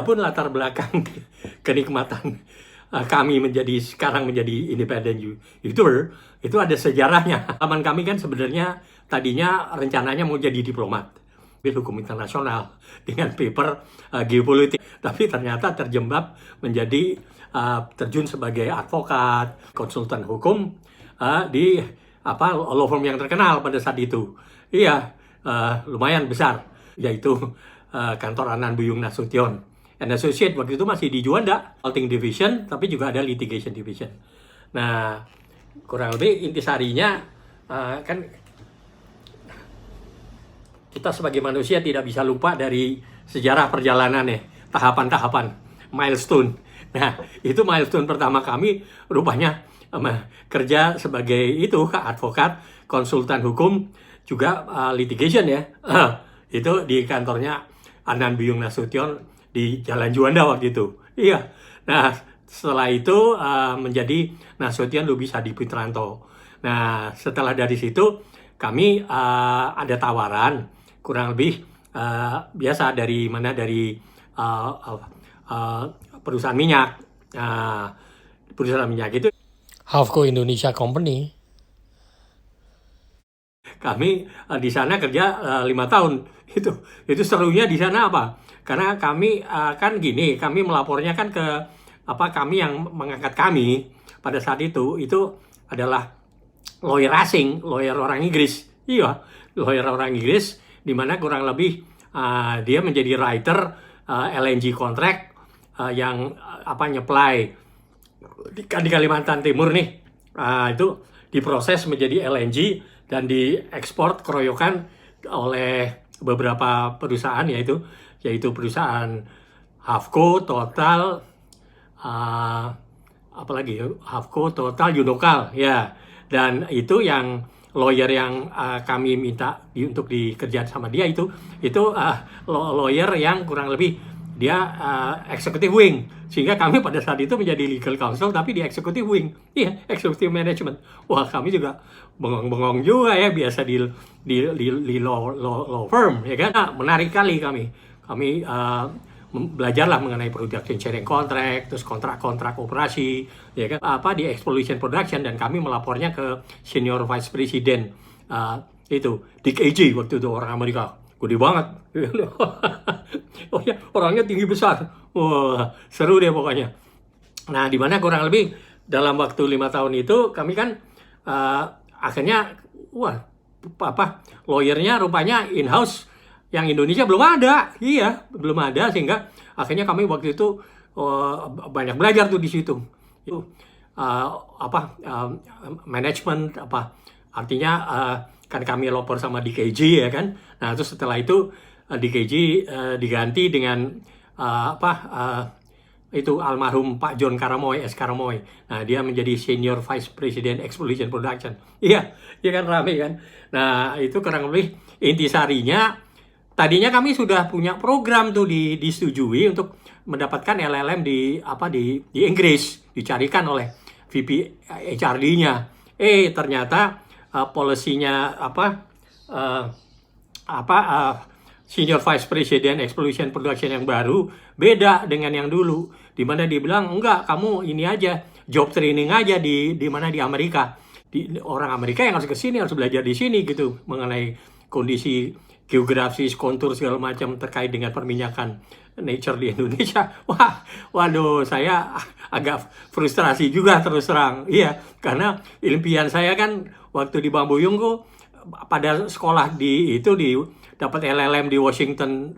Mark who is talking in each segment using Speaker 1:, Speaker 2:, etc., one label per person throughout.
Speaker 1: Adapun latar belakang kenikmatan kami sekarang menjadi independent YouTuber, itu ada sejarahnya. Teman kami kan sebenarnya tadinya rencananya mau jadi diplomat hukum internasional dengan paper geopolitik, tapi ternyata terjebak menjadi terjun sebagai advokat, konsultan hukum di law firm yang terkenal pada saat itu. Iya, lumayan besar, yaitu kantor Anand Buyung Nasution and Associate. Waktu itu masih di Juanda, Consulting Division, tapi juga ada Litigation Division. Nah, kurang lebih intisarinya kan kita sebagai manusia tidak bisa lupa dari sejarah perjalanan tahapan-tahapan, milestone. Nah, itu milestone pertama kami rupanya kerja sebagai advokat, konsultan hukum, juga litigation ya. Itu di kantornya Anand Buyung Nasution di Jalan Juanda waktu itu. Iya. Nah, setelah itu menjadi Nasution Lubis Hadi Putranto. Nah, setelah dari situ kami ada tawaran kurang lebih biasa dari perusahaan minyak. Perusahaan minyak itu Havco Indonesia Company. Kami di sana kerja 5 tahun. Itu serunya di sana apa? Karena kami kan gini, kami melapornya kan ke kami yang mengangkat kami pada saat itu adalah lawyer asing, lawyer orang Inggris. Iya, lawyer orang Inggris, di mana kurang lebih dia menjadi writer LNG contract yang nyeply di Kalimantan Timur nih. Itu diproses menjadi LNG dan diekspor keroyokan oleh beberapa perusahaan, yaitu perusahaan Havco, Total, Havco, Total, Unokal, ya. Dan itu yang lawyer yang kami minta untuk dikerjakan sama dia itu lawyer yang kurang lebih dia executive wing, sehingga kami pada saat itu menjadi legal counsel tapi di executive wing, executive management. Wah, kami juga bengong-bengong juga ya, biasa di law firm, ya kan. Nah, menarik kali kami belajarlah mengenai production sharing contract, terus kontrak-kontrak operasi, ya kan, di exploration production, dan kami melapornya ke senior vice president Dick Agee waktu itu, orang Amerika. Gede banget. Oh ya, orangnya tinggi besar. Wah, seru deh pokoknya. Nah, di mana kurang lebih dalam waktu 5 tahun itu kami kan akhirnya lawyernya rupanya in-house yang Indonesia belum ada. Iya, belum ada, sehingga akhirnya kami waktu itu banyak belajar tuh di situ. Itu manajemen artinya kan kami lapor sama DKG, ya kan. Nah, terus setelah itu DKG diganti dengan almarhum Pak John Karamoy, S. Karamoy. Nah, dia menjadi Senior Vice President Exploration Production. Iya kan, rame kan. Nah, itu kurang lebih intisarinya. Tadinya kami sudah punya program tuh disetujui untuk mendapatkan LLM di Inggris, dicarikan oleh VP HRD-nya. Ternyata polisinya Senior Vice President Exploration Production yang baru beda dengan yang dulu, di mana dia bilang enggak, kamu ini aja job training aja di Amerika. Orang Amerika yang harus ke sini, harus belajar di sini gitu, mengenai kondisi geografis, kontur segala macam terkait dengan perminyakan nature di Indonesia. Waduh, saya agak frustrasi juga terus terang. Iya, karena impian saya kan waktu di Bambuyung pada sekolah dapat LLM di Washington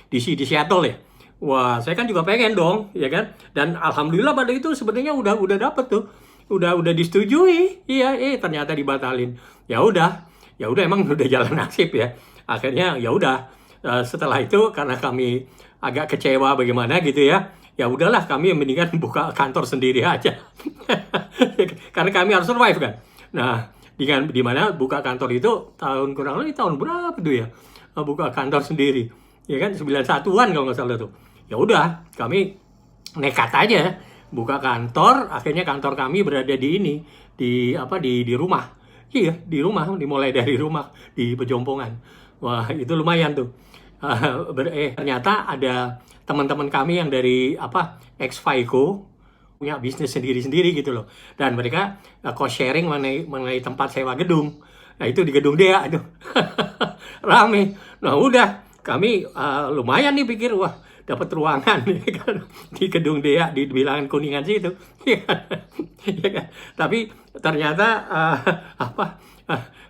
Speaker 1: DC, di Seattle ya. Wah, saya kan juga pengen dong, ya kan? Dan alhamdulillah pada itu sebenarnya udah dapat tuh. Udah disetujui. Iya, ternyata dibatalin. Ya udah emang udah jalan nasib ya. Akhirnya ya udah, setelah itu karena kami agak kecewa bagaimana gitu ya. Ya udahlah, kami mendingan buka kantor sendiri aja. Karena kami harus survive kan. Nah, di mana buka kantor itu kurang lebih tahun berapa tuh ya? Buka kantor sendiri. Ya kan 91-an kalau nggak salah tuh. Ya udah, kami nekat aja buka kantor. Akhirnya kantor kami berada di rumah. Iya, di rumah, dimulai dari rumah di Pejompongan. Wah, itu lumayan tuh. ternyata ada teman-teman kami yang dari ex FICO punya bisnis sendiri-sendiri gitu loh. Dan mereka cost sharing mengenai tempat sewa gedung. Nah itu di gedung dia itu rame. Nah udah kami lumayan nih pikir wah dapat ruangan kan di gedung dia di bilangan Kuningan situ. Ya kan? Tapi ternyata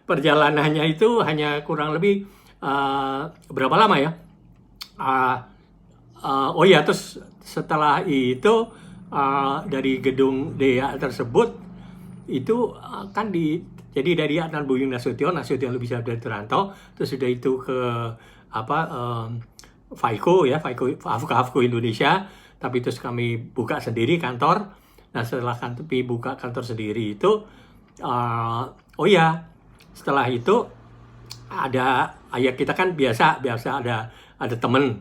Speaker 1: perjalanannya itu hanya kurang lebih berapa lama ya? Oh ya, terus setelah itu dari gedung Dea tersebut itu jadi dari Adnan Buyung Nasution Lubis Abdianto, terus sudah itu ke FICO ya, FICO Indonesia, tapi terus kami buka sendiri kantor. Nah setelah kami buka kantor sendiri itu, setelah itu ada kita kan biasa ada temen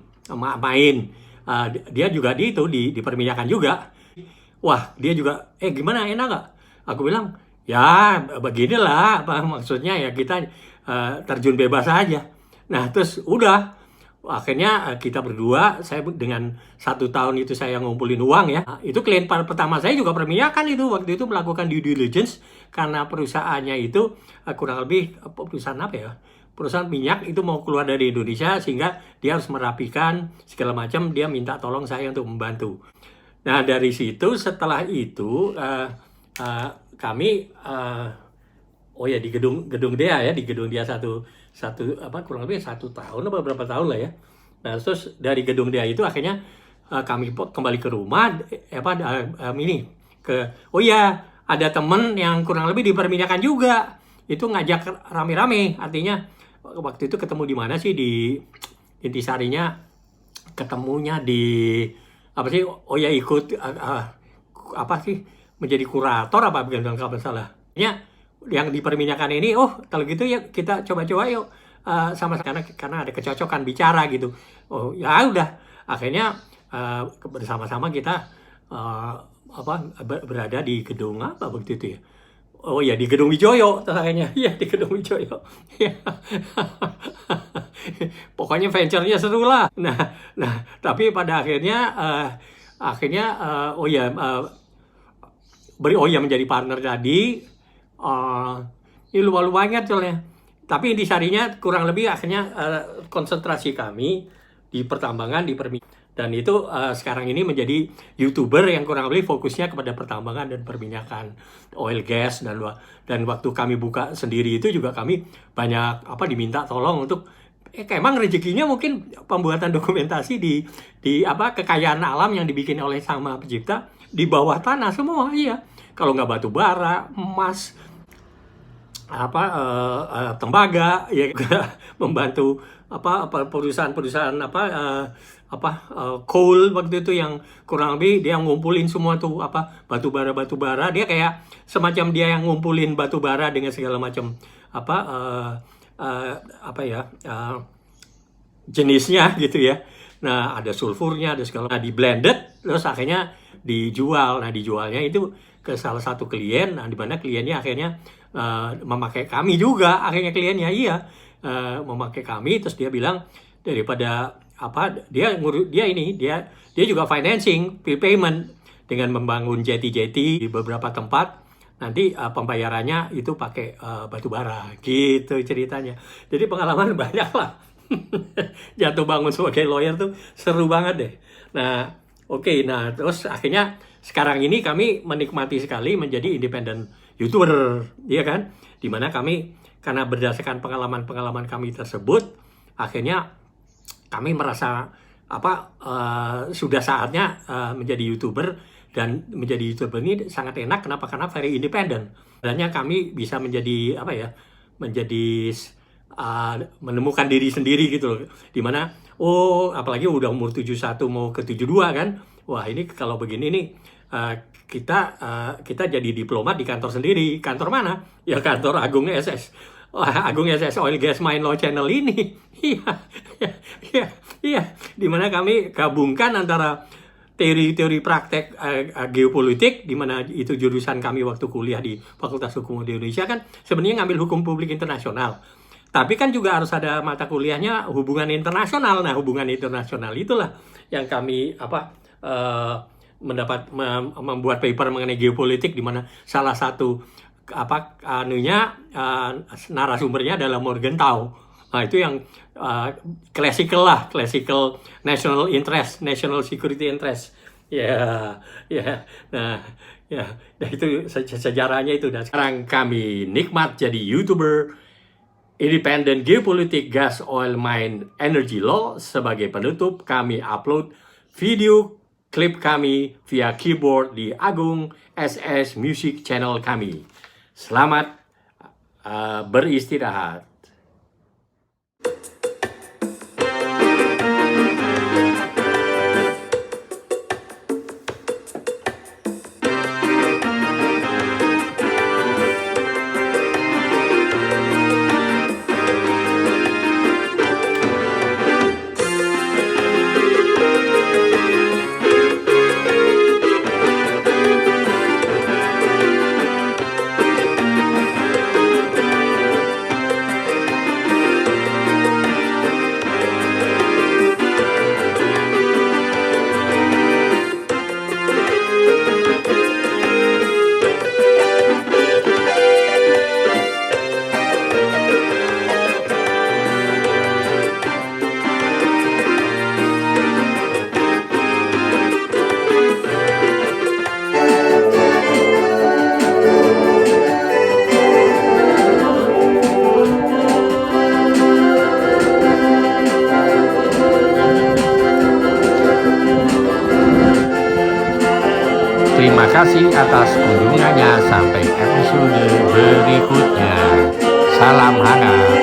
Speaker 1: main, dia juga di perminyakan juga. Wah dia juga gimana, enak nggak? Aku bilang ya beginilah, maksudnya ya kita terjun bebas aja. Nah terus udah akhirnya kita berdua, saya dengan 1 tahun itu saya ngumpulin uang ya. Itu klien pertama saya juga perminyakan itu, waktu itu melakukan due diligence karena perusahaannya itu kurang lebih perusahaan apa ya? Perusahaan minyak itu mau keluar dari Indonesia sehingga dia harus merapikan segala macam, dia minta tolong saya untuk membantu. Nah dari situ setelah itu kami di gedung dia ya, di gedung dia kurang lebih 1 tahun atau berapa tahun lah ya. Nah terus dari gedung dia itu akhirnya kami kembali ke rumah ada temen yang kurang lebih di perminyakan juga, itu ngajak rame-rame, artinya waktu itu ketemu di mana sih, di Intisarinya, ketemunya di ikut menjadi kurator bukan kalau salah. Yang di perminyakan ini, kalau gitu ya kita coba-coba yuk sama karena ada kecocokan bicara gitu. Oh ya udah, akhirnya bersama-sama kita berada di gedung apa begitu itu ya. Oh ya di Gedung Wijoyo akhirnya. Iya di Gedung Wijoyo. Pokoknya venture-nya seru lah. Nah tapi pada akhirnya menjadi partner tadi ini lumayan soalnya. Tapi intisarinya kurang lebih akhirnya konsentrasi kami di pertambangan, di perminyakan. Dan itu sekarang ini menjadi YouTuber yang kurang lebih fokusnya kepada pertambangan dan perminyakan, oil gas, dan waktu kami buka sendiri itu juga kami banyak diminta tolong untuk emang rezekinya mungkin pembuatan dokumentasi di kekayaan alam yang dibikin oleh Sang Pencipta di bawah tanah semua. Iya, kalau nggak batu bara, emas, tembaga, ya membantu perusahaan coal waktu itu yang kurang lebih dia ngumpulin semua tuh batu bara, dia kayak semacam dia yang ngumpulin batu bara dengan segala macam jenisnya gitu ya. Nah ada sulfurnya, ada segala, di blended terus akhirnya dijual. Nah dijualnya itu ke salah satu klien, nah dimana kliennya akhirnya memakai kami juga, akhirnya kliennya memakai kami, terus dia bilang daripada dia juga financing, prepayment dengan membangun jeti-jeti di beberapa tempat, nanti pembayarannya itu pakai batu bara gitu ceritanya. Jadi pengalaman banyak lah. Jatuh bangun sebagai lawyer tuh seru banget deh. Nah nah terus akhirnya sekarang ini kami menikmati sekali menjadi independent YouTuber, ya kan? Dimana kami karena berdasarkan pengalaman kami tersebut, akhirnya kami merasa sudah saatnya menjadi YouTuber, dan menjadi YouTuber ini sangat enak. Kenapa? Karena very independent. Sebenarnya kami bisa menjadi menemukan diri sendiri gitu loh. Dimana apalagi udah umur 71 mau ke 72 kan. Wah ini kalau begini nih kita jadi diplomat di kantor sendiri. Kantor mana? Ya kantor Agung SS. Agung SS Oil Gas Mine Law Channel ini. Iya. Dimana kami gabungkan antara teori-teori praktek geopolitik, dimana itu jurusan kami waktu kuliah di Fakultas Hukum di Indonesia kan sebenarnya ngambil hukum publik internasional. Tapi kan juga harus ada mata kuliahnya hubungan internasional. Nah, hubungan internasional itulah yang kami membuat paper mengenai geopolitik, di mana salah satu narasumbernya adalah Morgenthau. Nah, itu yang classical national interest, national security interest. Ya, nah, itu sejarahnya itu. Dan sekarang kami nikmat jadi YouTuber Independent Geopolitik Gas Oil Mine Energy Law. Sebagai penutup, kami upload video klip kami via keyboard di Agung SS Music channel kami. Selamat beristirahat. Terima kasih atas kunjungannya. Sampai episode berikutnya. Salam hangat.